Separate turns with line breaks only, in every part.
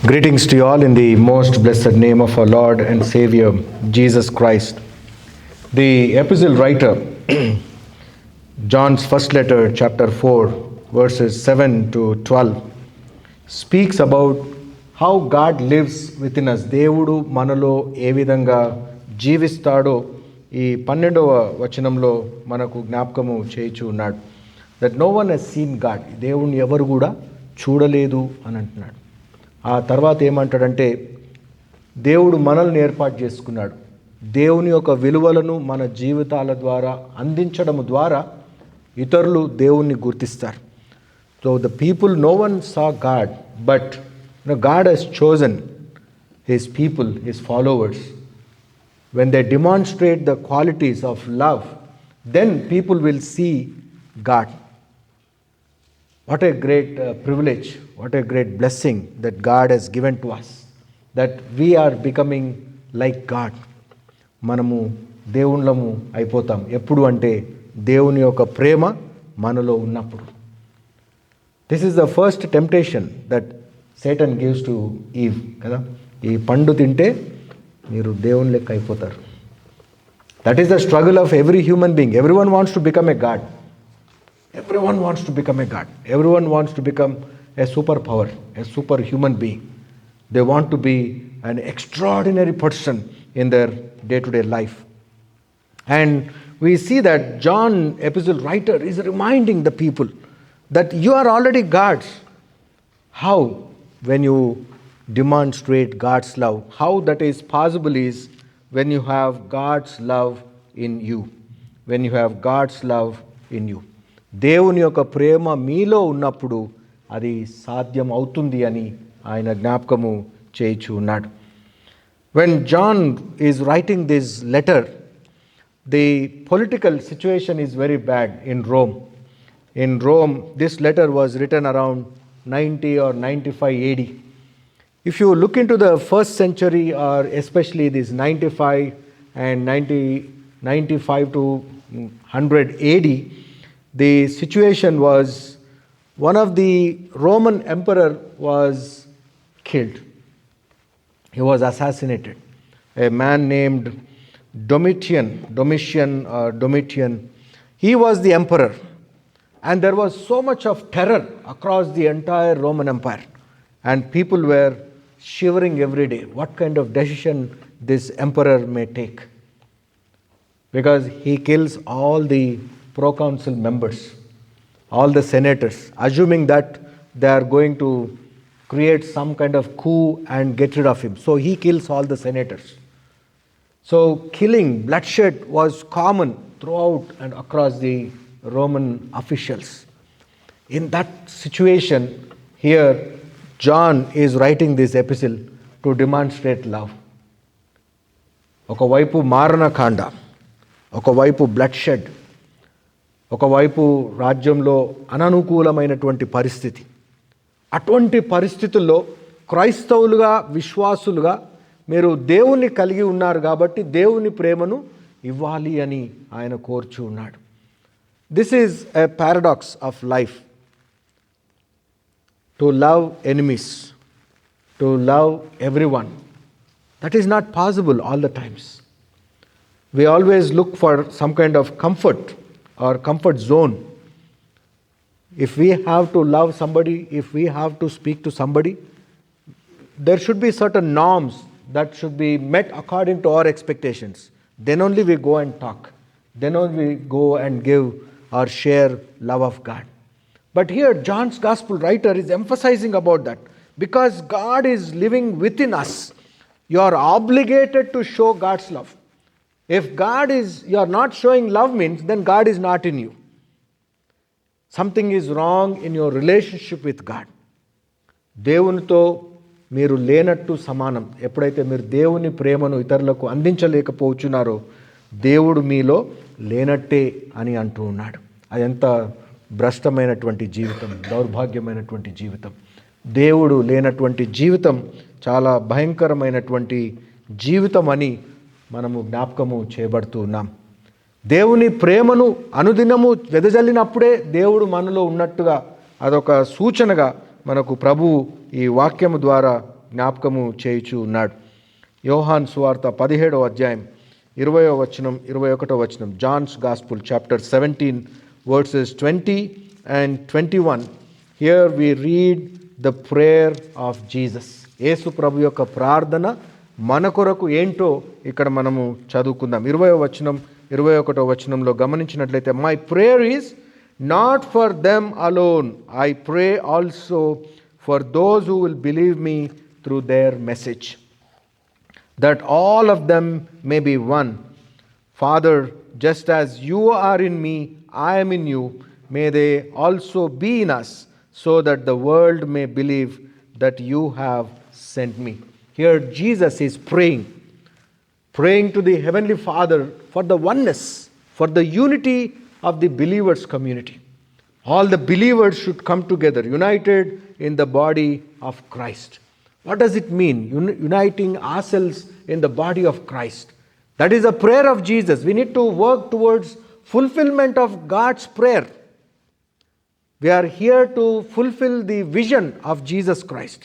Greetings to you all in the most blessed name of our Lord and Savior, Jesus Christ. The epistle writer, John's first letter, chapter 4, verses 7 to 12, speaks about how God lives within us. దేవుడు మనలో ఏ విధంగా జీవిస్తాడో ఈ 12వ వచనంలో మనకు జ్ఞాపకము చేయుచు ఉన్నాడు. That no one has seen God, దేవుణ్ణి ఎవరు కూడా చూడలేదు అని అంటున్నాడు. ఆ తర్వాత ఏమంటాడంటే దేవుడు మనల్ని ఏర్పాటు చేసుకున్నాడు. దేవుని యొక్క విలువలను మన జీవితాల ద్వారా అందించడం ద్వారా ఇతరులు దేవుణ్ణి గుర్తిస్తారు. So the people, no one saw God, but God has chosen his people, his followers. When they demonstrate the qualities of love, then people will see God. What a great privilege, what a great blessing that God has given to us, that we are becoming like God. మనము దేవుళ్ళము అయిపోతాం ఎప్పుడు అంటే దేవుని యొక్క ప్రేమ మనలో ఉన్నప్పుడు. This is the first temptation that Satan gives to Eve కదా. ఈ పండు తింటే మీరు దేవుని లెక్క అయిపోతారు. That is the struggle of every human being. Everyone wants to become a god. Everyone wants to become a God. Everyone wants to become a superpower, a superhuman being. They want to be an extraordinary person in their day-to-day life. And we see that John, epistle writer, is reminding the people that you are already gods. How? When you demonstrate God's love. How that is possible is when you have God's love in you. When you have God's love in you. దేవుని యొక్క ప్రేమ మీలో ఉన్నప్పుడు అది సాధ్యం అవుతుంది అని ఆయన జ్ఞాపకము చేయించు ఉన్నాడు. When John is writing this letter, the political situation is very bad in Rome. In Rome, this letter was written around 90 or 95 AD. If you look into the first century, or especially this 95 and 95 to 100 AD, the situation was one of the Roman emperor was killed. He was assassinated. A man named Domitian. He was the emperor. And there was so much of terror across the entire Roman Empire. And people were shivering every day. What kind of decision this emperor may take? Because he kills all the proconsul members, all the senators, assuming that they are going to create some kind of coup and get rid of him. So he kills all the senators. So killing, bloodshed was common throughout and across the Roman officials. In that situation, here John is writing this epistle to demonstrate love. ఒకవైపు మారణకాండ, ఒకవైపు బ్లడ్షెడ్, ఒకవైపు రాజ్యంలో అననుకూలమైనటువంటి పరిస్థితి. అటువంటి పరిస్థితుల్లో క్రైస్తవులుగా, విశ్వాసులుగా మీరు దేవుణ్ణి కలిగి ఉన్నారు కాబట్టి దేవుని ప్రేమను ఇవ్వాలి అని ఆయన కోరుచు ఉన్నాడు. This is a paradox of life. To love enemies, to love everyone, that is not possible all the times. We always look for some kind of comfort or comfort zone. If we have to love somebody, if we have to speak to somebody, there should be certain norms that should be met according to our expectations. Then only we go and talk. Then only we go and give or share love of God. But here John's gospel writer is emphasizing about that. Because God is living within us, you are obligated to show God's love. If you are not showing love means then God is not in you. Something is wrong in your relationship with God. దేవునితో మీరు లేనట్టు సమానం. ఎప్పుడైతే మీరు దేవుని ప్రేమను ఇతరులకు అందించలేకపోతున్నారో దేవుడు మీలో లేనట్టే అని అంటూ ఉన్నాడు. అది ఎంత భ్రష్టమైనటువంటి జీవితం, దౌర్భాగ్యమైనటువంటి జీవితం. దేవుడు లేనటువంటి జీవితం చాలా భయంకరమైనటువంటి జీవితం అని మనము జ్ఞాపకము చేయబడుతూ ఉన్నాం. దేవుని ప్రేమను అనుదినము వెదజల్లినప్పుడే దేవుడు మనలో ఉన్నట్టుగా అదొక సూచనగా మనకు ప్రభువు ఈ వాక్యము ద్వారా జ్ఞాపకము చేయుచు ఉన్నాడు. యోహాన్ సువార్త 17వ అధ్యాయం 20వ వచనం 21వ వచనం. John's gospel chapter 17 verses 20 and 21. Here we read the prayer of Jesus. యేసు ప్రభు యొక్క ప్రార్థన మన కొరకు ఏంటో ఇక్కడ మనము చదువుకుందాం. 20వ వచనం 21వ వచనంలో గమనించినట్లయితే, my prayer is not for them alone, I pray also for those who will believe me through there message, that all of them may be one. Father, just as you are in me, I am in you, may they also be in us, so that the world may believe that you have sent me. Here Jesus is praying to the Heavenly Father for the oneness, for the unity of the believers' community. All the believers should come together, united in the body of Christ. What does it mean, uniting ourselves in the body of Christ? That is a prayer of Jesus. We need to work towards fulfillment of God's prayer. We are here to fulfill the vision of Jesus Christ.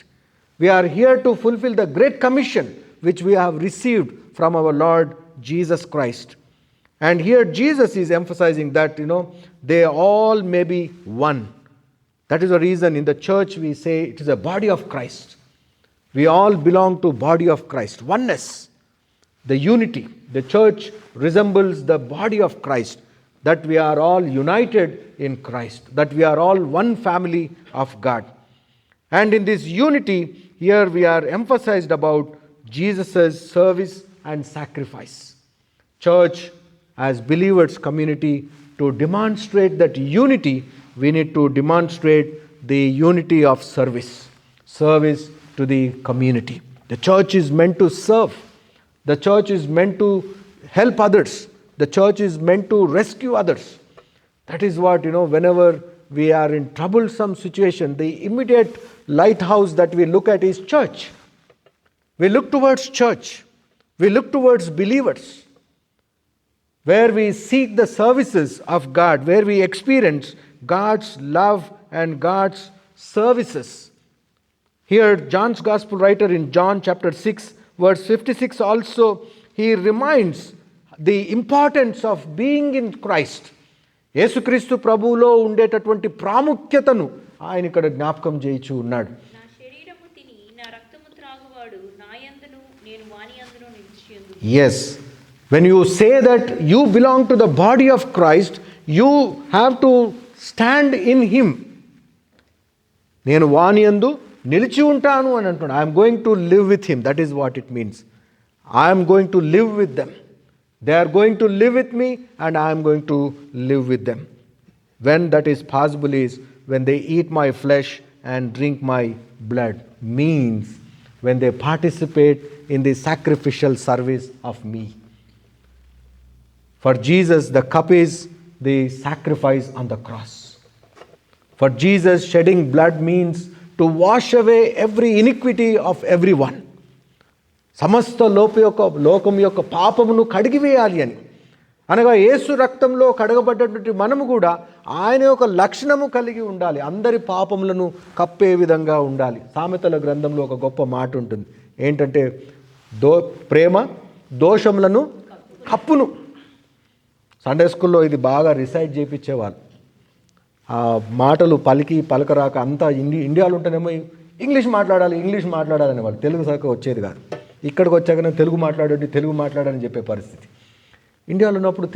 We are here to fulfill the Great Commission which we have received from our Lord Jesus Christ. And here Jesus is emphasizing that, they all may be one. That is the reason in the church we say it is a body of Christ. We all belong to body of Christ. Oneness, the unity. The church resembles the body of Christ, that we are all united in Christ, that we are all one family of God. And in this unity, here we are emphasized about Jesus' service and sacrifice. Church, as believers community, to demonstrate that unity, we need to demonstrate the unity of service to the community. The church is meant to serve. The church is meant to help others. The church is meant to rescue others. That is what, whenever we are in troublesome situation, the immediate lighthouse that we look at is church. We look towards church. We look towards believers, where we seek the services of God, where we experience God's love and God's services. Here, John's Gospel writer in John chapter 6, verse 56 also, he reminds the importance of being in Christ. యేసుక్రీస్తు ప్రభువులో ఉండేటటువంటి ప్రాముఖ్యతను ఆయన ఇక్కడ జ్ఞాపకం చేయించు ఉన్నాడు.
నా శరీరము తిని నా రక్తము త్రాగువాడు నా యందును నేను వాని యందును నిలిచియుందును.
Yes, when you say that you belong to the body of Christ, you have to stand in him. నేను వాని యందు నిలిచి ఉంటాను అని అంటున్నాడు. I'm going to live with him. That is what it means. I'm going to live with them. They are going to live with me and I'm going to live with them. When that is possible is when they eat my flesh and drink my blood, means when they participate in the sacrificial service of me. For Jesus, the cup is the sacrifice on the cross. For Jesus, shedding blood means to wash away every iniquity of everyone. సమస్త లోకం యొక్క పాపమును కడిగివేయాలి అని అనగా యేసు రక్తంలో కడగబడ్డటువంటి మనము కూడా ఆయన యొక్క లక్షణము కలిగి ఉండాలి. అందరి పాపములను కప్పే విధంగా ఉండాలి. సామెతల గ్రంథంలో ఒక గొప్ప మాట ఉంటుంది. ఏంటంటే ప్రేమ దోషములను కప్పును. సండే స్కూల్లో ఇది బాగా రిసైట్ చేయించేవాళ్ళు. ఆ మాటలు పలకరాక అంతా ఇండియాలో ఉంటేనేమో ఇంగ్లీష్ మాట్లాడాలని వాళ్ళు తెలుగు సరిగ్గా వచ్చేది కాదు. ఇక్కడికి వచ్చాకనే తెలుగు మాట్లాడని చెప్పే పరిస్థితి. ఇండియాలో ఉన్నప్పుడు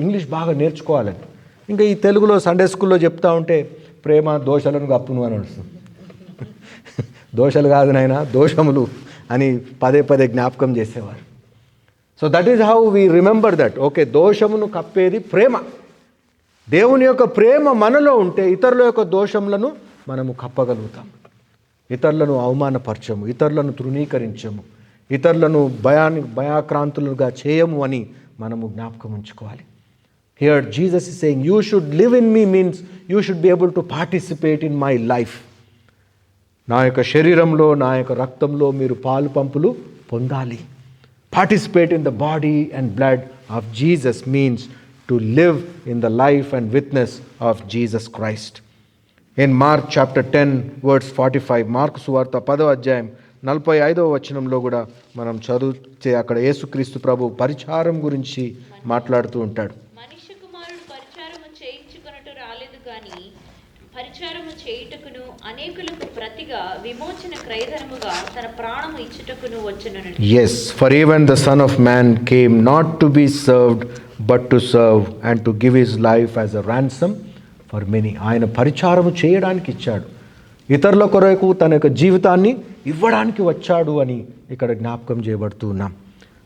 ఇంగ్లీష్ బాగా నేర్చుకోవాలని, ఇంకా ఈ తెలుగులో సండే స్కూల్లో చెప్తా ఉంటే ప్రేమ దోషాలను కప్పును అని వస్తుంది. దోషాలు కాదు నాయనా దోషములు అని పదే జ్ఞాపకం చేసేవారు. So that is how we remember that. Okay, దోషమును కప్పేది ప్రేమ. దేవుని యొక్క ప్రేమ మనలో ఉంటే ఇతరుల యొక్క దోషములను మనము కప్పగలుగుతాం. ఇతరులను అవమానపరచము, ఇతరులను తృణీకరించము, ఇతరులను భయాక్రాంతులుగా చేయము అని మనము జ్ఞాపకం ఉంచుకోవాలి. Here Jesus is saying you should live in me means you should be able to participate in my life. నా యొక్క శరీరంలో నా యొక్క రక్తంలో మీరు పాలు పంపులు పొందాలి. Participate in the body and blood of Jesus means to live in the life and witness of Jesus Christ. In Mark chapter 10 verse 45, mark సువార్త 10వ అధ్యాయం 45వ వచనంలో కూడా మనం చదివితే అక్కడ యేసుక్రీస్తు ప్రభు పరిచారం గురించి మాట్లాడుతూ ఉంటాడు.
మనుష్య కుమారుడు పరిచారము చేయించుకొనుట రాలేదు గాని పరిచారము చేయుటకును అనేకులకు ప్రతిగా విమోచన క్రయధనముగా తన ప్రాణము ఇచ్చుటకును వచ్చునని.
Yes, for even the Son of Man came not to be served but to serve and to give his life as a ransom for many. ఆయన పరిచారము చేయడానికి ఇచ్చాడు, ఇతరుల కొరకు తన యొక్క జీవితాన్ని ఇవ్వడానికి వచ్చాడు అని ఇక్కడ జ్ఞాపకం చేయబడుతూ ఉన్నాం.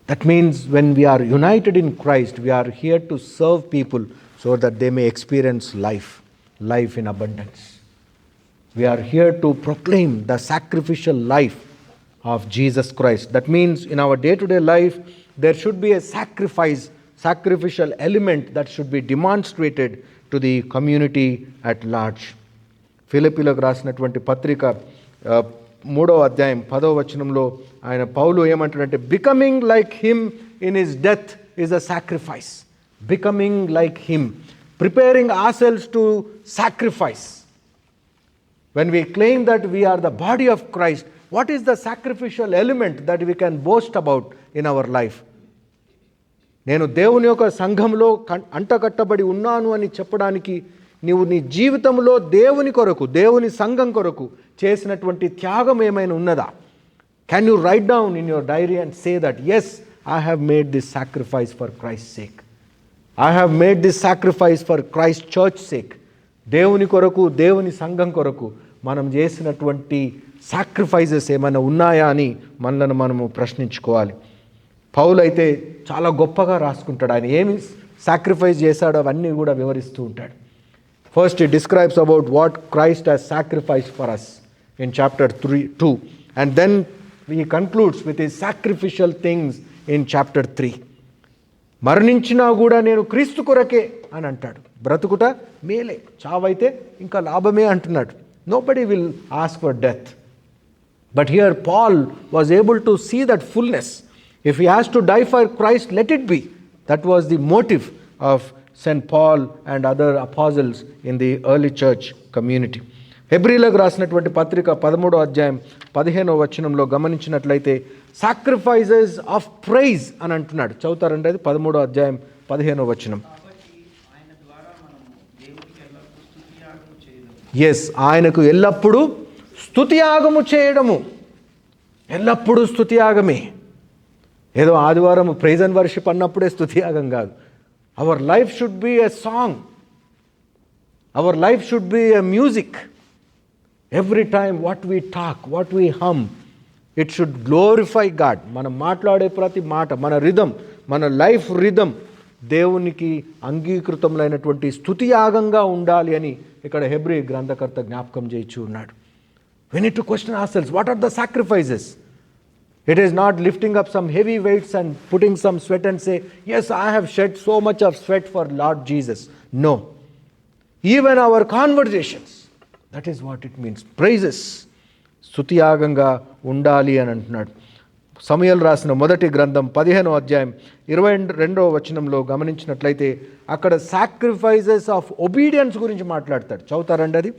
That means when we are united in Christ we are here to serve people so that they may experience life in abundance. We are here to proclaim the sacrificial life of Jesus Christ. That means in our day-to-day life there should be a sacrificial element that should be demonstrated to the community at large. ఫిలిప్పీలకు రాసినటువంటి పత్రిక 3వ అధ్యాయం 10వ వచనంలో ఆయన పౌలు ఏమంటాడంటే, becoming like him in his death is a sacrifice. Becoming like him, preparing ourselves to sacrifice. When we claim that we are the body of Christ, what is the sacrificial element that we can boast about in our life? నేను దేవుని యొక్క సంఘంలో అంటకట్టబడి ఉన్నాను అని చెప్పడానికి నీవు నీ జీవితంలో దేవుని కొరకు, దేవుని సంఘం కొరకు చేసినటువంటి త్యాగం ఏమైనా ఉన్నదా? Can you write down in your diary and say that, yes, I have made this sacrifice for Christ's sake. I have made this sacrifice for Christ's church sake. దేవుని కొరకు, దేవుని సంఘం కొరకు మనం చేసినటువంటి సాక్రిఫైజెస్ ఏమైనా ఉన్నాయా అని మనలను మనము ప్రశ్నించుకోవాలి. పౌలు అయితే చాలా గొప్పగా రాసుకుంటాడు. ఆయన ఏమి సాక్రిఫైస్ చేశాడో అవన్నీ కూడా వివరిస్తూ ఉంటాడు. First he describes about what Christ has sacrificed for us in chapter 2, and then he concludes with his sacrificial things in chapter 3. మరణించినా కూడా నేను క్రీస్తు కొరకే అని అంటాడు. బ్రతుకుట మేలే, చావైతే ఇంకా లాభమే అంటున్నాడు. Nobody will ask for death. But here Paul was able to see that fullness. If he has to die for Christ, let it be. That was the motive of Saint Paul and other apostles in the early church community. హెబ్రీలకు రాసినటువంటి పత్రిక 13వ అధ్యాయం 15వ వచనంలో గమనించినట్లయితే sacrifices of praise అని అంటున్నాడు. చదువుతారండి అది 13వ అధ్యాయం 15వ వచనం. ఎస్, ఆయనకు ఎల్లప్పుడూ స్తుతియాగము చేయడము. ఎల్లప్పుడూ స్తుతియాగమే. ఏదో ఆదివారం ప్రైజ్ అండ్ వర్షిప్ అన్నప్పుడే స్తుతియాగం కాదు. Our life should be a song. Our life should be a music. Every time what we talk, what we hum, it should glorify God. మనం మాట్లాడే ప్రతి మాట, మన రిథం, మన లైఫ్ రిథం దేవునికి అంగీకృతమైనటువంటి స్తుతియాగంగా ఉండాలి అని ఇక్కడ హెబ్రీ గ్రంథకర్త జ్ఞాపకం చేయించి ఉన్నాడు. We need to question ourselves, what are the sacrifices? It is not lifting up some heavy weights and putting some sweat and say, yes, I have shed so much of sweat for Lord Jesus. No. Even our conversations, that is what it means. Praises స్తుతియాగంగా ఉండాలి అని అంటున్నాడు. సమూయేలు రాసిన మొదటి గ్రంథం 15వ అధ్యాయం 22వ వచనంలో గమనించినట్లయితే అక్కడ సాక్రిఫైజెస్ ఆఫ్ ఒబీడియన్స్ గురించి మాట్లాడతాడు. చదువుతారండి అది.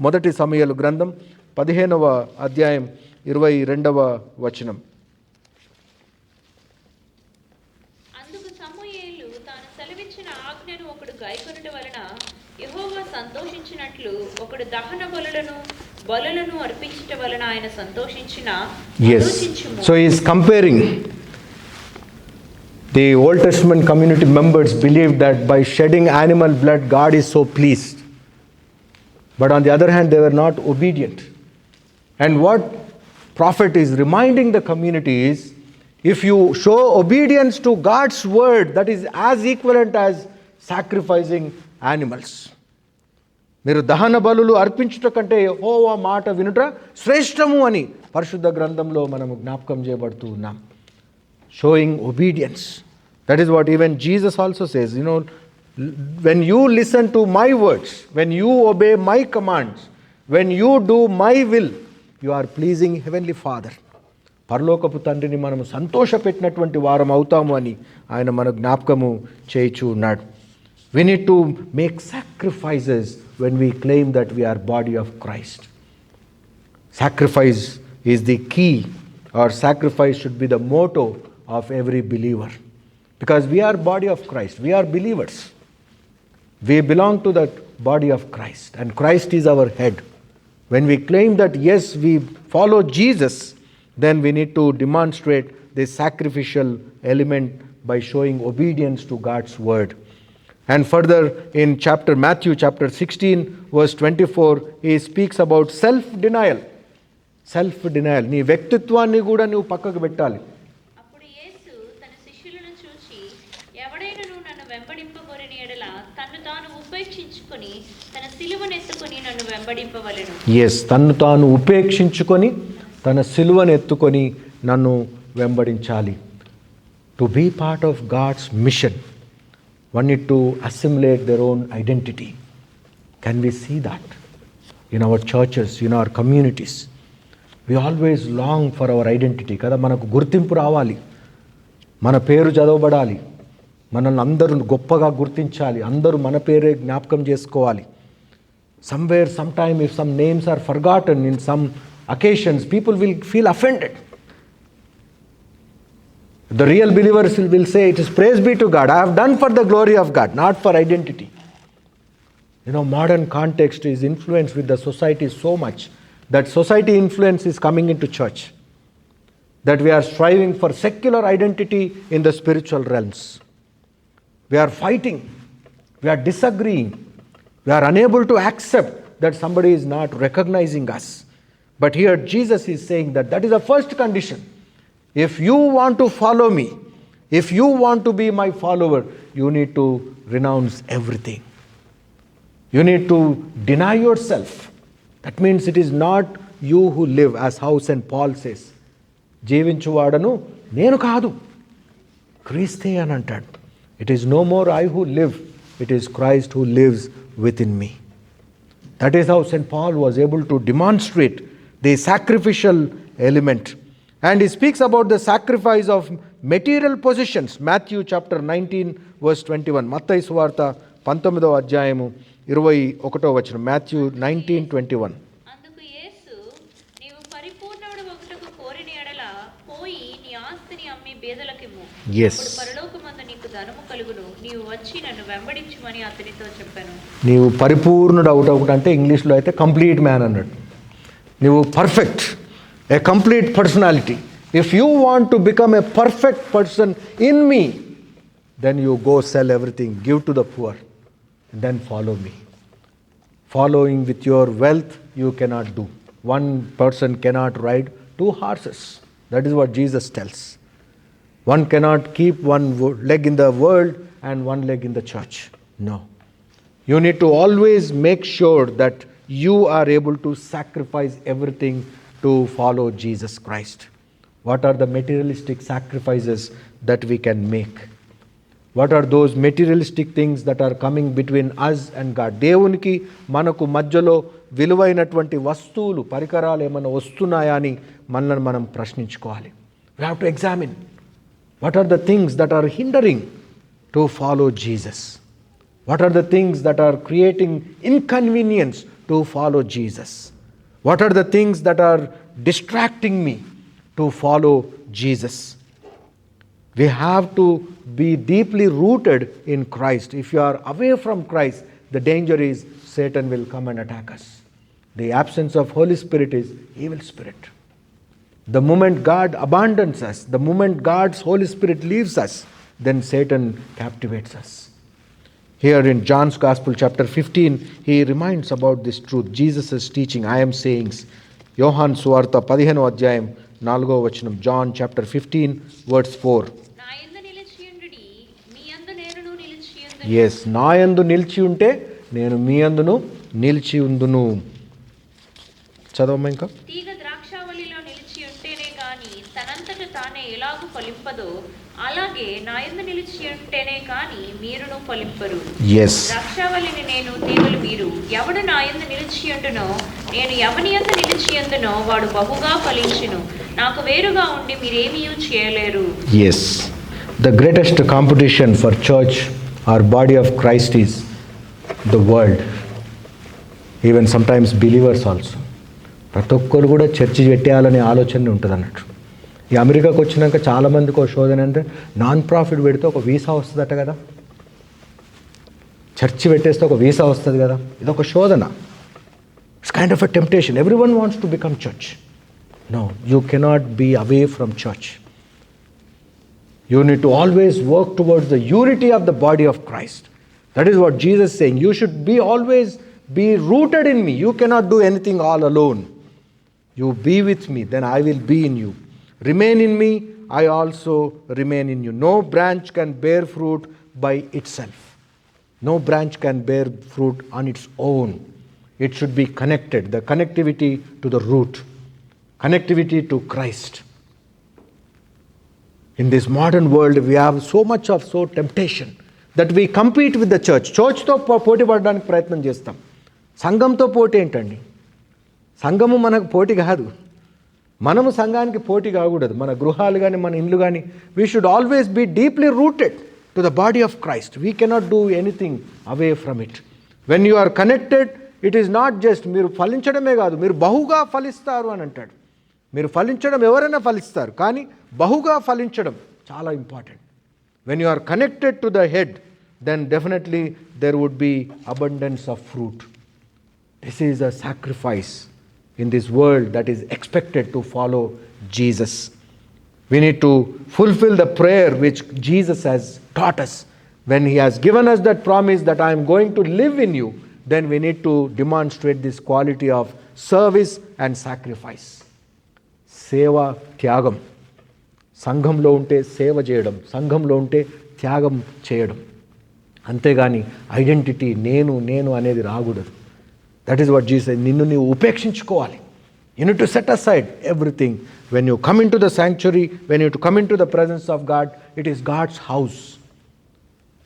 మొదటి సమూయేలు గ్రంథం 15వ అధ్యాయం 22వ వచనం.
అందుకు సమూయేలు తాను సెలవిచ్చిన ఆజ్ఞను ఒకడు గైకొనుట వలన యెహోవా సంతోషించినట్లు ఒకడు దహన బలులను అర్పించుట వలన ఆయన సంతోషించిన.
Yes. So he is comparing. The Old Testament community members believed that by shedding animal blood God is so pleased. But on the other hand they were not obedient. And what prophet is reminding the community is, if you show obedience to God's word, that is as equivalent as sacrificing animals. మీరు దహన బలులు అర్పించుట కంటే యెహోవా మాట వినుట శ్రేష్టము అని పరిశుద్ధ గ్రంథంలో మనము జ్ఞాపకం చేయబడుతూ ఉన్నాం. Showing obedience. That is what even Jesus also says, when you listen to my words, when you obey my commands, when you do my will, you are pleasing heavenly Father. పరలోకపు తండ్రిని మనము సంతోషపెట్టినటువంటి వారం అవుతాము అని ఆయన మన జ్ఞాపకము చేయించు ఉన్నాడు. We need to make sacrifices when we claim that we are body of Christ. Sacrifice is the key, or sacrifice should be the motto of every believer. Because we are body of Christ. We are believers. We belong to that body of Christ, and Christ is our head. When we claim that yes, we follow Jesus, then we need to demonstrate this sacrificial element by showing obedience to God's word. And further in Matthew chapter 16 verse 24, he speaks about self-denial. Self-denial. నీ వ్యక్తిత్వాన్ని కూడా నువ్వు పక్కకు పెట్టాలి.
అప్పుడు యేసు తన శిష్యులను చూచి, ఎవడైనను నన్ను వెంబడింపగోరిన ఎడల తన్ను తాను ఉపేక్షించుకొని తన సిలువనెత్తుకొని నన్ను వెంబడింపవలెను. ఎస్,
తన్ను తాను ఉపేక్షించుకొని తన సిలువను ఎత్తుకొని నన్ను వెంబడించాలి. To be part of God's mission, one need to assimilate their own identity. Can we see that in our churches, in our communities? We always long for our identity కదా. మనకు గుర్తింపు రావాలి, మన పేరు చదవబడాలి, మనల్ని అందరూ గొప్పగా గుర్తించాలి, అందరూ మన పేరే జ్ఞాపకం చేసుకోవాలి. Somewhere, sometime, if some names are forgotten in some occasions, people will feel offended. The real believers will say, it is praise be to God. I have done for the glory of God, not for identity. Modern context is influenced with the society so much that society influence is coming into church. That we are striving for secular identity in the spiritual realms. We are fighting. We are disagreeing. We are unable to accept that somebody is not recognizing us. But here Jesus is saying that is the first condition. If you want to follow me, if you want to be my follower, you need to renounce everything. You need to deny yourself. That means it is not you who live, as how St. Paul says. జీవించువాడను నేను కాదు, క్రీస్తే అని అంటాడు. It is no more I who live, it is Christ who lives within me. That is how St. Paul was able to demonstrate the sacrificial element. And he speaks about the sacrifice of material possessions. Matthew chapter 19 verse 21. మత్తయి సువార్త 19వ అధ్యాయము 21వ వచనం. Matthew 19:21.
అందుకు యేసు, నీవు పరిపూర్ణుడు ఒకటకు కోరిన ఎడల పోయి నీ ఆస్తిని అమ్మి బీదలకిమ్ము. అప్పుడు పరలోకమందు నీకు ధనము కలుగును. నీవు వచ్చి నన్ను వెంబడించుమని అతనితో చెప్పాను.
నీవు పరిపూర్ణుడు ఒకటి అంటే ఇంగ్లీష్లో అయితే కంప్లీట్ మ్యాన్ అన్నాడు. నీవు perfect, A complete personality. If you want to become a perfect person in me, then you go sell everything, give to the poor, and then follow me. Following with your wealth you cannot do. One person cannot ride 2 horses. That is what Jesus tells. One cannot keep one leg in the world and one leg in the church. No. You need to always make sure that you are able to sacrifice everything to follow Jesus Christ. What are the materialistic sacrifices that we can make? What are those materialistic things that are coming between us and God? దేవునికి మనకు మధ్యలో విలువైనటువంటి వస్తువులు, పరికరాలు ఏమైనా వస్తున్నాయా అని మనల్ని మనం ప్రశ్నించుకోవాలి. We have to examine. What are the things that are hindering to follow Jesus? What are the things that are creating inconvenience to follow Jesus? What are the things that are distracting me to follow Jesus? We have to be deeply rooted in Christ. If you are away from Christ, the danger is Satan will come and attack us. The absence of Holy Spirit is evil spirit. The moment God abandons us, the moment God's Holy Spirit leaves us, then Satan captivates us. Here in John's Gospel chapter 15, he reminds about this truth. Jesus' teaching, I am sayings. యోహాన్ సువార్త 15వ అధ్యాయం 4వ వచనం. John chapter 15 verse 4. Yes, నా యందు నిలిచి ఉంటే నేను మీ యందును నిలిచి ఉందును. చదవమ్మా ఇంకా.
తీగ ద్రాక్షావల్లిలో నిలిచి ఉంటేనే గాని తనంతట తానే ఎలాగూ ఫలింపదో అలాగే నా యందు నిలిచి ఉంటేనే గాని మీరును ఫలింపరు. ద్రాక్షావల్లిని నేను, తీగలు మీరు. ఎవడు నా యందు నిలిచి ఉండునో, నేను ఎవని యందు నిలిచి ఉందునో వాడు బహుగా ఫలించును. నాకు వేరుగా ఉండి మీరేమీ చేయలేరు.
Yes, the greatest competition for church or body of Christ is the world, even sometimes believers also. ప్రతి ఒక్కరు కూడా చర్చి పెట్టేయాలనే ఆలోచన ఉంటుంది అన్నట్టు. ఈ అమెరికాకు వచ్చినాక చాలామందికి ఒక శోధన అంటే నాన్ ప్రాఫిట్ పెడితే ఒక వీసా వస్తుందట కదా, చర్చి పెట్టేస్తే ఒక వీసా వస్తుంది కదా, ఇదొక శోధన. It's kind of a temptation. Every one wants to become church. No, you cannot be away from church. You need to always work towards the unity of the body of Christ. That is what Jesus is saying. You should always be rooted in me. You cannot do anything all alone. You be with me, then I will be in you. Remain in me, I also remain in you. No branch can bear fruit by itself. No branch can bear fruit on its own. It should be connected. The connectivity to the root. Connectivity to Christ. In this modern world, we have so much of temptation that we compete with the church. చర్చ్తో పోటీ పడడానికి ప్రయత్నం చేస్తాం. సంఘంతో పోటీ ఏంటండి? సంఘము మనకు పోటీ కాదు. మనము సంఘానికి పోటీ కాకూడదు. మన గృహాలు కానీ మన ఇండ్లు కానీ we should always be deeply rooted to the body of Christ. We cannot do anything away from it. When you are connected, it is not just మీరు ఫలించడమే కాదు, మీరు బహుగా ఫలిస్తారు అని అంటాడు. మీరు ఫలించడం ఎవరైనా ఫలిస్తారు, కానీ బహుగా ఫలించడం చాలా important. When you are connected to the head, then definitely there would be abundance of fruit. This is a sacrifice in this world that is expected to follow Jesus. We need to fulfill the prayer which Jesus has taught us. When he has given us that promise that I am going to live in you, then we need to demonstrate this quality of service and sacrifice. సేవ, త్యాగం. సంఘంలో ఉంటే సేవ చేయడం, సంఘంలో ఉంటే త్యాగం చేయడం. అంతేగాని ఐడెంటిటీ నేను అనేది రాకూడదు. That is what Jesus. నిన్ను నీవు ఉపేక్షించుకోవాలి. You need to set aside everything. When you come into the sanctuary, when you come into the presence of God, it is God's house.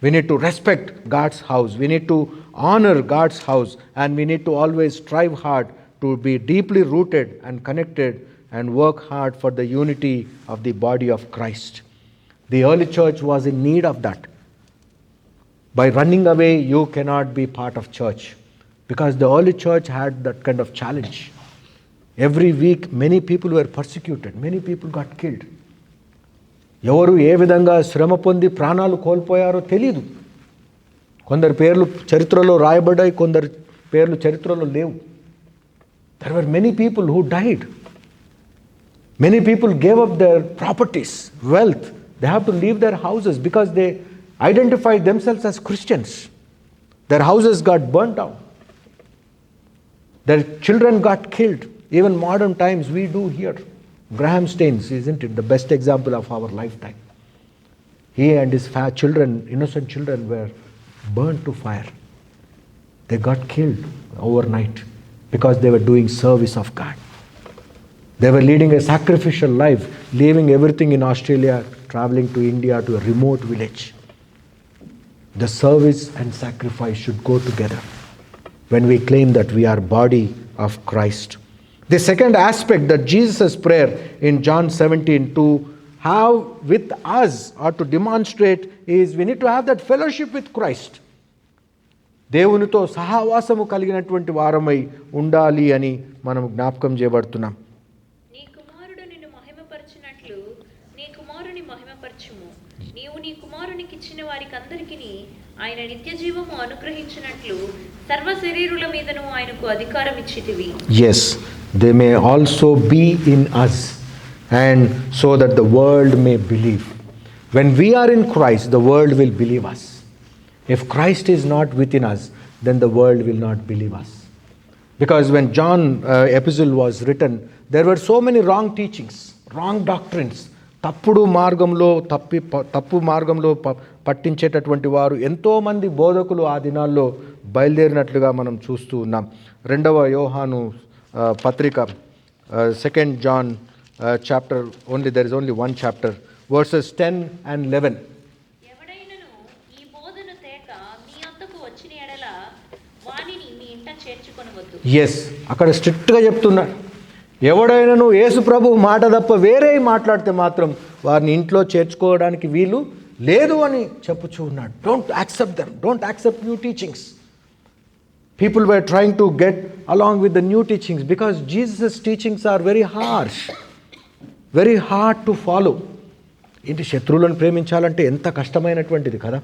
We need to respect God's house. We need to honor God's house. And we need to always strive hard to be deeply rooted and connected and work hard for the unity of the body of Christ. The early church was in need of that. By running away, you cannot be part of church. Because the early church had that kind of challenge. Every week many people were persecuted. Many people got killed. ఎవరు ఏ విధంగా శ్రమ పొంది ప్రాణాలు కోల్పోయారో తెలీదు. కొందరు పేర్లు చరిత్రలో రాయబడ్డాయి, కొందరు పేర్లు చరిత్రలో లేవు. There were many people who died. Many people gave up their properties, wealth. They have to leave their houses because they identified themselves as Christians. Their houses got burnt down. Their children got killed. Even modern times we do here. Graham Staines, isn't it the best example of our lifetime? He and his children, innocent children, were burnt to fire. They got killed overnight because they were doing service of God. They were leading a sacrificial life, leaving everything in Australia, traveling to India, to a remote village. The service and sacrifice should go together when we claim that we are body of Christ. The second aspect that Jesus' prayer in John 17 to have with us or to demonstrate is we need to have that fellowship with Christ. దేవునితో సహవాసము కలిగినటువంటి వారమై ఉండాలి అని మనం జ్ఞాపకం చేయబడుతున్నాం.
నీ కుమారుడు నిన్ను మహిమపరచినట్లు నీ కుమారుని మహిమపరచుము. నీవు నీ కుమారునికి ఇచ్చిన వారికి అందరికిని ఆయన నిత్య జీవము అనుగ్రహించినట్లు సర్వ శరీరుల మీదను ఆయనకు అధికారం ఇచ్చితివి.
Yes, they may also be in us, and so that the world may believe. When we are in Christ, the world will believe us. If Christ is not within us, then the world will not believe us. Because when John epistle was written, there were so many wrong teachings, wrong doctrines. తప్పు మార్గంలో పట్టించేటటువంటి వారు ఎంతోమంది బోధకులు ఆ దినాల్లో బయలుదేరినట్లుగా మనం చూస్తూ ఉన్నాం. 2వ యోహాను పత్రిక, 2nd John chapter, there is only one chapter, verses 10 and 11.
ఎవడైనను ఈ బోధను తేక మీ వద్దకు వచ్చిన ఎడల వానిని మీ ఇంట చేర్చుకొనవద్దు.
Yes, అక్కడ స్ట్రిక్ట్గా చెప్తున్నారు. ఎవడైనను యేసు ప్రభు మాట తప్ప వేరే మాట్లాడితే మాత్రం వారిని ఇంట్లో చేర్చుకోవడానికి వీలు లేదు అని చెప్పుచూ ఉన్నాడు. Don't accept them, don't accept new teachings. People were trying to get along with the new teachings because Jesus' teachings are very harsh, very hard to follow. ఏంటి శత్రువులను ప్రేమించాలంటే ఎంత కష్టమైనటువంటిది కదా.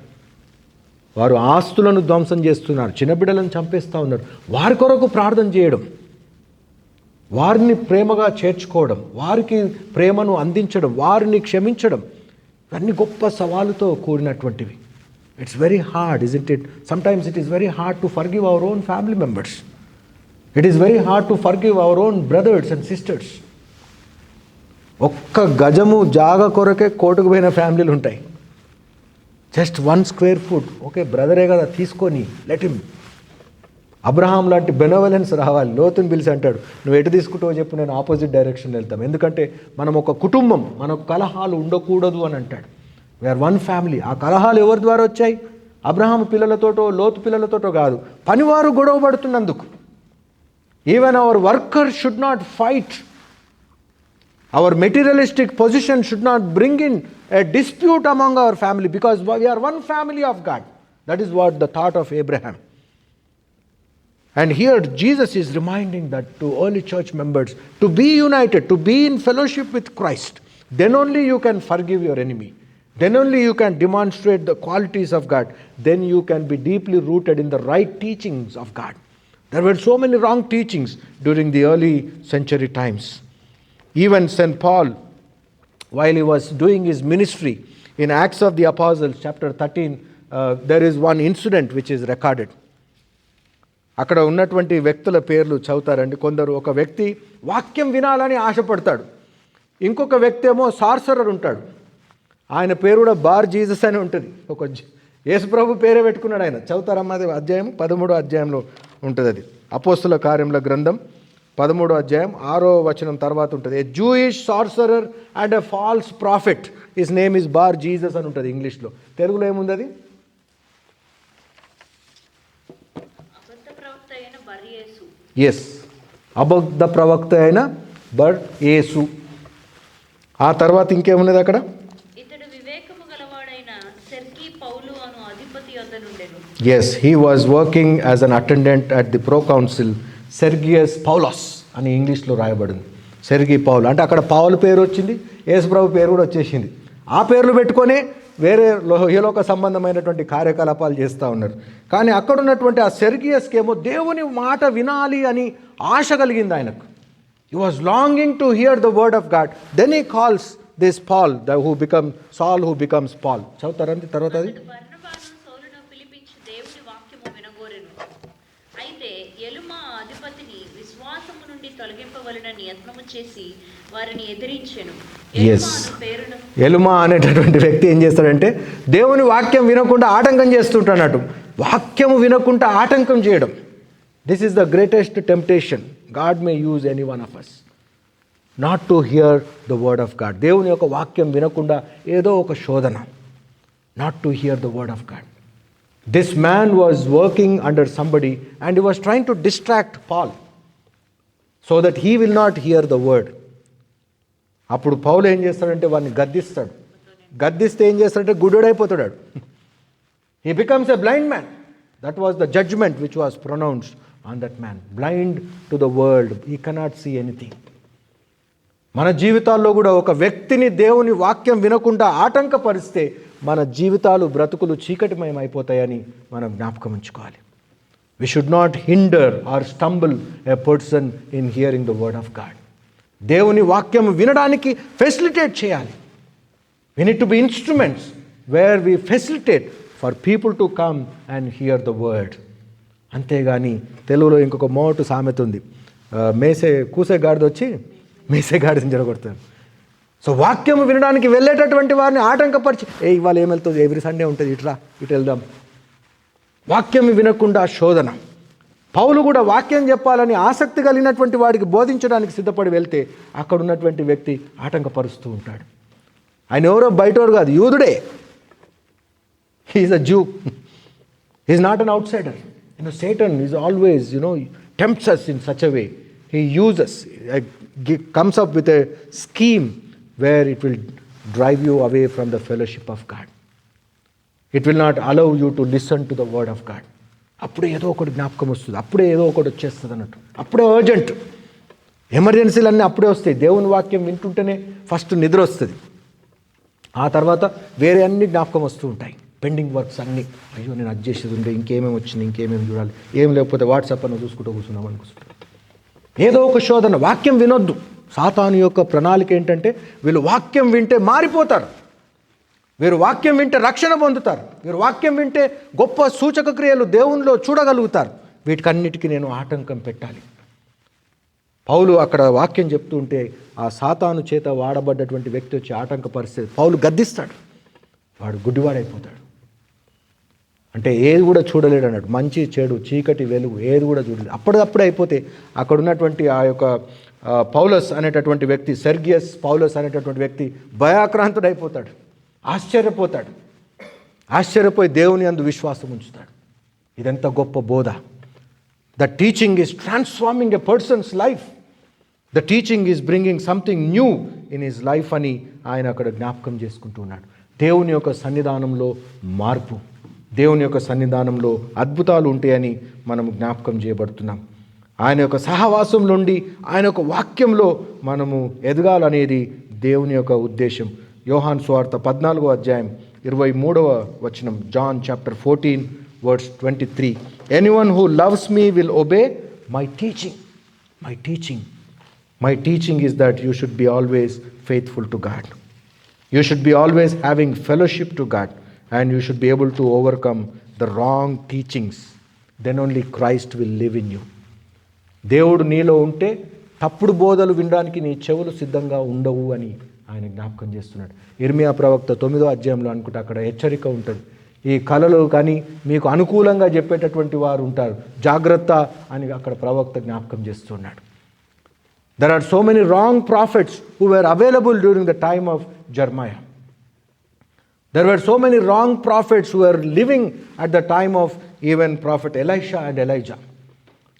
వారు ఆస్తులను ధ్వంసం చేస్తున్నారు, చిన్నబిడ్డలను చంపేస్తూ ఉన్నారు. వారి కొరకు ప్రార్థన చేయడం, వారిని ప్రేమగా చేర్చుకోవడం, వారికి ప్రేమను అందించడం, వారిని క్షమించడం, ఇవన్నీ గొప్ప సవాలుతో కూడినటువంటివి. It's very hard, isn't it? Sometimes it is very hard to forgive our own family members. It is very hard to forgive our own brothers and sisters. ఒక్క గజము జాగ కొరకే కోర్టుకు పోయిన ఫ్యామిలీలు ఉంటాయి. జస్ట్ 1 square foot, ఓకే బ్రదరే కదా తీసుకొని లెట్ హిమ్. అబ్రహాం లాంటి బెనోవలెన్స్ రావాలి. లోతుని పిలిచి అంటాడు, నువ్వు ఎటు తీసుకుంటావో చెప్పు, నేను ఆపోజిట్ డైరెక్షన్ వెళ్తాం. ఎందుకంటే మనం ఒక కుటుంబం, మనకు కలహాలు ఉండకూడదు అని అంటాడు. We are 1 family. ఆ కలహాలు ఎవరి ద్వారా వచ్చాయి? అబ్రహాం పిల్లలతోటో లోతు పిల్లలతోటో కాదు, పనివారు గొడవ పడుతున్నందుకు. Even our worker should not fight. Our materialistic position should not bring in a dispute among our family, because we are 1 family of God. That is what the thought of Abraham. And here Jesus is reminding that to early church members to be united, to be in fellowship with Christ. Then only you can forgive your enemy. Then only you can demonstrate the qualities of God. Then you can be deeply rooted in the right teachings of God. There were so many wrong teachings during the early century times. Even St. Paul, while he was doing his ministry in Acts of the Apostles, chapter 13, there is one incident which is recorded. అక్కడ ఉన్నటువంటి వ్యక్తుల పేర్లు చదువుతారండి. కొందరు, ఒక వ్యక్తి వాక్యం వినాలని ఆశపడతాడు, ఇంకొక వ్యక్తి ఏమో సార్సరర్ ఉంటాడు. ఆయన పేరు కూడా బార్ జీసస్ అని ఉంటుంది. ఒక యేసుప్రభు పేరే పెట్టుకున్నాడు ఆయన. చదువుతారమ్మా, అది అధ్యాయం 13వ అధ్యాయంలో ఉంటుంది. అది అపోస్తుల కార్యముల గ్రంథం 13వ అధ్యాయం 6వ వచనం తర్వాత ఉంటుంది. A Jewish sorcerer and a false prophet, his name is Bar Jesus అని ఉంటుంది ఇంగ్లీష్లో. తెలుగులో ఏముంది అది? ఎస్, అబద్ధ ప్రవక్త అయిన బర్ యేసు. ఆ తర్వాత ఇంకేమున్నది అక్కడ?
ఇతడు వివేకము గలవాడైన సెర్గీ పౌలు అను అధిపతి యొద్ద నుండెను.
Yes, he was working as an attendant at the proconsul. Sergius Paulus అని ఇంగ్లీష్లో రాయబడింది. సెర్గీ పౌలు అంటే అక్కడ పౌలు పేరు వచ్చింది, యేసుప్రభు పేరు కూడా వచ్చేసింది. ఆ పేర్లు పెట్టుకొని వేరే ఇహలోక సంబంధమైనటువంటి కార్యకలాపాలు చేస్తూ ఉన్నారు. కానీ అక్కడ ఉన్నటువంటి ఆ సెర్గియస్కి ఏమో దేవుని మాట వినాలి అని ఆశ కలిగింది ఆయనకు. He was longing to hear the word of God. Then he calls this Paul who become Saul, who becomes Paul. చదువుతారండి తర్వాత అది. ఎస్, ఎలుమా అనేటటువంటి వ్యక్తి ఏం చేస్తాడంటే దేవుని వాక్యం వినకుండా ఆటంకం చేస్తుంటాడు. వాక్యము వినకుండా ఆటంకం చేయడం, this is the greatest temptation God may use any one of us, not to hear the word of God. దేవుని యొక్క వాక్యం వినకుండా ఏదో ఒక శోధన, not to hear the word of God. This man was working under somebody and he was trying to distract Paul so that he will not hear the word. అప్పుడు పౌలు ఏం చేస్తాడంటే వాడిని గద్దిస్తాడు. గద్దిస్తే ఏం చేస్తాడంటే గుడ్డోడైపోతాడు. He becomes a blind man. That was the judgement which was pronounced on that man. Blind to the world, he cannot see anything. మన జీవితాల్లో కూడా ఒక వ్యక్తిని దేవుని వాక్యం వినకుండా ఆటంకపరిస్తే మన జీవితాలు, బ్రతుకులు చీకటిమయం అయిపోతాయని మనం జ్ఞాపకం ఉంచుకోవాలి. We should not hinder or stumble a person in hearing the word of God. దేవుని వాక్యం వినడానికి ఫెసిలిటేట్ చేయాలి. We need to be instruments where we facilitate for people to come and hear the word. అంతేగాని తెలుగులో ఇంకొక మోటు సామెత ఉంది, కూసే గాడిద వచ్చి మేసే గాడిదని జరగొడతాను. సో వాక్యం వినడానికి వెళ్ళేటటువంటి వారిని ఆటంకపరిచి, ఇవాళ ఏమెళ్తుంది, ఎవ్రీ సండే ఉంటుంది, ఇటు వెళ్దాం. వాక్యం వినకుండా శోధన. పౌలు కూడా వాక్యం చెప్పాలని ఆసక్తి కలిగినటువంటి వాడికి బోధించడానికి సిద్ధపడి వెళ్తే అక్కడ ఉన్నటువంటి వ్యక్తి ఆటంకపరుస్తూ ఉంటాడు. ఆయన ఎవరో బయటోరు కాదు, యూదుడే. He is a Jew, he is not an outsider. Satan is always, tempts us in such a way. He uses, comes up with a scheme where it will drive you away from the fellowship of God. It will not allow you to listen to the word of God. అప్పుడే ఏదో ఒకటి జ్ఞాపకం వస్తుంది, అప్పుడే ఏదో ఒకటి వచ్చేస్తుంది అన్నట్టు. అప్పుడే అర్జెంట్, ఎమర్జెన్సీలు అన్నీ అప్పుడే వస్తాయి. దేవుని వాక్యం వింటుంటేనే ఫస్ట్ నిద్ర వస్తుంది, ఆ తర్వాత వేరే అన్ని జ్ఞాపకం వస్తూ ఉంటాయి. పెండింగ్ వర్క్స్ అన్నీ, అయ్యో నేను అది చేసేది ఉండే, ఇంకేమేమి వచ్చింది, ఇంకేమేమి చూడాలి, ఏం లేకపోతే వాట్సాప్ అన్న చూసుకుంటూ కూర్చున్నాం అనుకుంటున్నాం. ఏదో ఒక శోధన. వాక్యం వినొద్దు. సాతాను యొక్క ప్రణాళిక ఏంటంటే వీళ్ళు వాక్యం వింటే మారిపోతారు, వీరు వాక్యం వింటే రక్షణ పొందుతారు, వీరు వాక్యం వింటే గొప్ప సూచక క్రియలు దేవునిలో చూడగలుగుతారు. వీటికన్నిటికీ నేను ఆటంకం పెట్టాలి. పౌలు అక్కడ వాక్యం చెప్తూ ఉంటే ఆ సాతాను చేత వాడబడ్డటువంటి వ్యక్తి వచ్చి ఆటంకపరిస్తే పౌలు గద్దిస్తాడు, వాడు గుడ్డివాడైపోతాడు. అంటే ఏది కూడా చూడలేడు అన్నట్టు. మంచి చెడు, చీకటి వెలుగు ఏది కూడా చూడలేదు. అప్పటికప్పుడే అయిపోతే అక్కడ ఉన్నటువంటి ఆ యొక్క పౌలస్ అనేటటువంటి వ్యక్తి, సెర్గియస్ పౌలస్ అనేటటువంటి వ్యక్తి భయాక్రాంతుడైపోతాడు, ఆశ్చర్యపోతాడు. ఆశ్చర్యపోయి దేవుని యందు విశ్వాసం ఉంచుతాడు. ఇదెంత గొప్ప బోధ. The teaching is transforming a persons life. The teaching is bringing something new in his life అని ఆయన అక్కడ జ్ఞాపకం చేసుకుంటూ ఉన్నాడు. దేవుని యొక్క సన్నిధానంలో మార్పు, దేవుని యొక్క సన్నిధానంలో అద్భుతాలు ఉంటాయని మనం జ్ఞాపకం చేయబడుతున్నాం. ఆయన యొక్క సహవాసంలో ఉండి ఆయన యొక్క వాక్యంలో మనము ఎదగాలనేది దేవుని యొక్క ఉద్దేశం. యోహాను సువార్త 14వ అధ్యాయం 23వ వచనం, John chapter 14 verse 23. Anyone who loves me will obey my teaching. My teaching. My teaching is that you should be always faithful to God. You should be always having fellowship to God, and you should be able to overcome the wrong teachings. Then only Christ will live in you. దేవుడు నీలో ఉంటే తప్పుడు బోధలు వినడానికి నీ చెవులు సిద్ధంగా ఉండవు అని ఆయన జ్ఞాపకం చేస్తున్నాడు. ఇర్మియా ప్రవక్త 9వ అధ్యాయంలో అనుకుంటే అక్కడ హెచ్చరిక ఉంటుంది. ఈ కళలు కానీ మీకు అనుకూలంగా చెప్పేటటువంటి వారు ఉంటారు, జాగ్రత్త అని అక్కడ ప్రవక్త జ్ఞాపకం చేస్తున్నాడు. There are so many wrong prophets who were available during the time of Jeremiah. There were so many wrong prophets who were living at the time of even prophet Elisha and Elijah.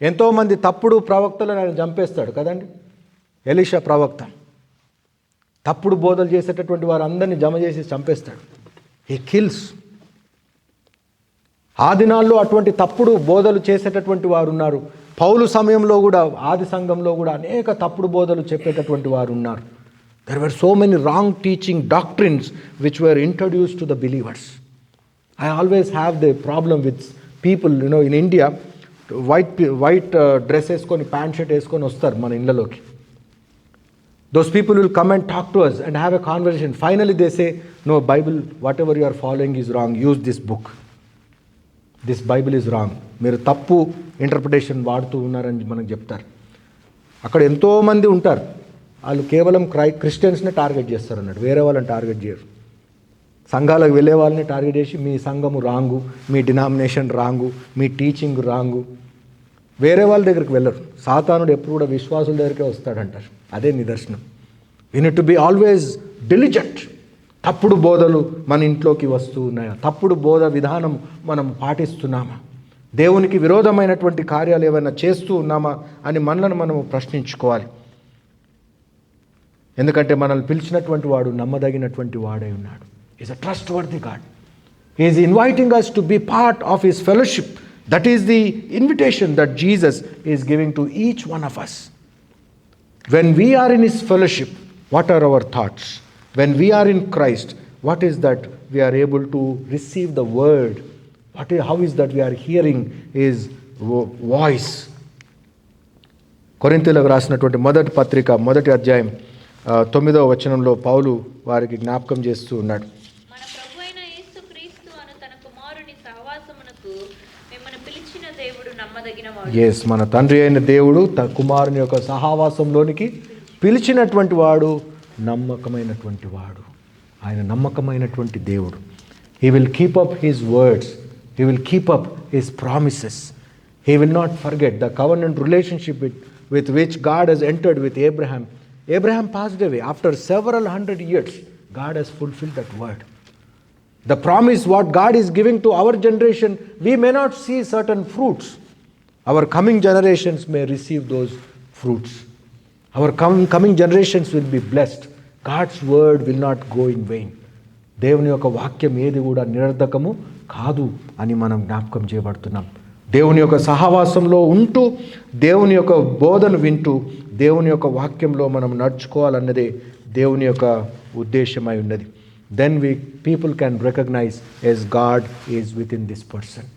ఎంతోమంది తప్పుడు ప్రవక్తలను ఆయన చంపేస్తాడు కదండి. Elisha ప్రవక్త తప్పుడు బోధలు చేసేటటువంటి వారు అందరినీ జమ చేసి చంపేస్తాడు. He kills. ఆ దినాల్లో అటువంటి తప్పుడు బోధలు చేసేటటువంటి వారు ఉన్నారు. పౌలు సమయంలో కూడా, ఆది సంఘంలో కూడా అనేక తప్పుడు బోధలు చెప్పేటటువంటి వారు ఉన్నారు. There were so many wrong teaching doctrines which were introduced to the believers. I always have the problem with people, in India, white dress వేసుకొని ప్యాంట్ షర్ట్ వేసుకొని వస్తారు మన ఇళ్ళలోకి. Those people will come and talk to us and have a conversation. Finally they say, no, Bible, whatever you are following is wrong. Use this book. This Bible is wrong. మీరు తప్పు interpretation వాడుతూ ఉన్నారని మనకు చెప్తారు. అక్కడ ఎంతోమంది ఉంటారు, వాళ్ళు కేవలం క్రిస్టియన్స్ని టార్గెట్ చేస్తారు అన్నట్టు, వేరే వాళ్ళని టార్గెట్ చేయరు. సంఘాలకు వెళ్ళే వాళ్ళని టార్గెట్ చేసి మీ సంఘము రాంగు, మీ డినామినేషన్ రాంగు, మీ టీచింగ్ రాంగు, వేరే వాళ్ళ దగ్గరికి వెళ్ళరు. సాతానుడు ఎప్పుడు కూడా విశ్వాసుల దగ్గరికే వస్తాడంటారు. అదే నిదర్శనం. We need to be always diligent. తప్పుడు బోధలు మన ఇంట్లోకి వస్తూ ఉన్నాయా? తప్పుడు బోధ విధానం మనం పాటిస్తున్నామా? దేవునికి విరోధమైనటువంటి కార్యాలు ఏమైనా చేస్తూ ఉన్నామా అని మనల్ని మనము ప్రశ్నించుకోవాలి. ఎందుకంటే మనల్ని పిలిచినటువంటి వాడు నమ్మదగినటువంటి వాడై ఉన్నాడు. Is a trustworthy God. Is inviting us to be part of his fellowship. That is the invitation that Jesus is giving to each one of us. When we are in his fellowship, what are our thoughts? When we are in Christ, what is that we are able to receive the word? How is that we are hearing his voice? కొరింథీయులకు రాసినటువంటి మొదటి పత్రిక 1వ అధ్యాయం 9వ వచనంలో పౌలు వారికి జ్ఞాపకం చేస్తూ ఉన్నాడు.
మన ప్రభువైన యేసుక్రీస్తు అను తన కుమారుని సహవాసమునకు మిమ్మల్ని పిలిచిన దేవుడు నమ్మదగినవాడు. yes, మన తండ్రి అయిన దేవుడు తన కుమారుని యొక్క సహవాసంలోనికి పిలిచినటువంటి వాడు నమ్మకమైనటువంటి వాడు. ఆయన నమ్మకమైనటువంటి దేవుడు. He will keep up his words. He will keep up his promises. He will not forget the covenant relationship with which God has entered with Abraham. Abraham passed away. After several hundred years, God has fulfilled that word. The promise what God is giving to our generation, we may not see certain fruits. Our coming generations may receive those fruits. Our coming generations will be blessed. God's word will not go in vain. దేవుని యొక్క వాక్యం ఏది కూడా నిరర్ధకము కాదు అని మనం జ్ఞాపకం చేయబడుతున్నాం.
దేవుని యొక్క సహవాసంలో ఉంటూ, దేవుని యొక్క బోధన వింటూ, దేవుని యొక్క వాక్యంలో మనం నడుచుకోవాలన్నదే దేవుని యొక్క ఉద్దేశమై ఉన్నది. Then people can recognise as God is within this person.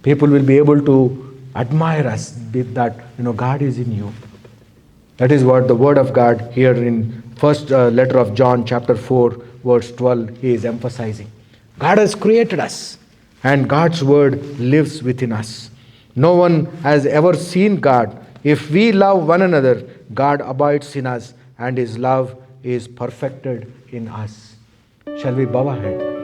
People will be able to admire us with that, God is in you. That is what the word of God here in first letter of John chapter 4 verse 12 he is emphasizing. God has created us and God's word lives within us. No one has ever seen God. If we love one another, God abides in us and his love is perfected in us. Shall we bow our head?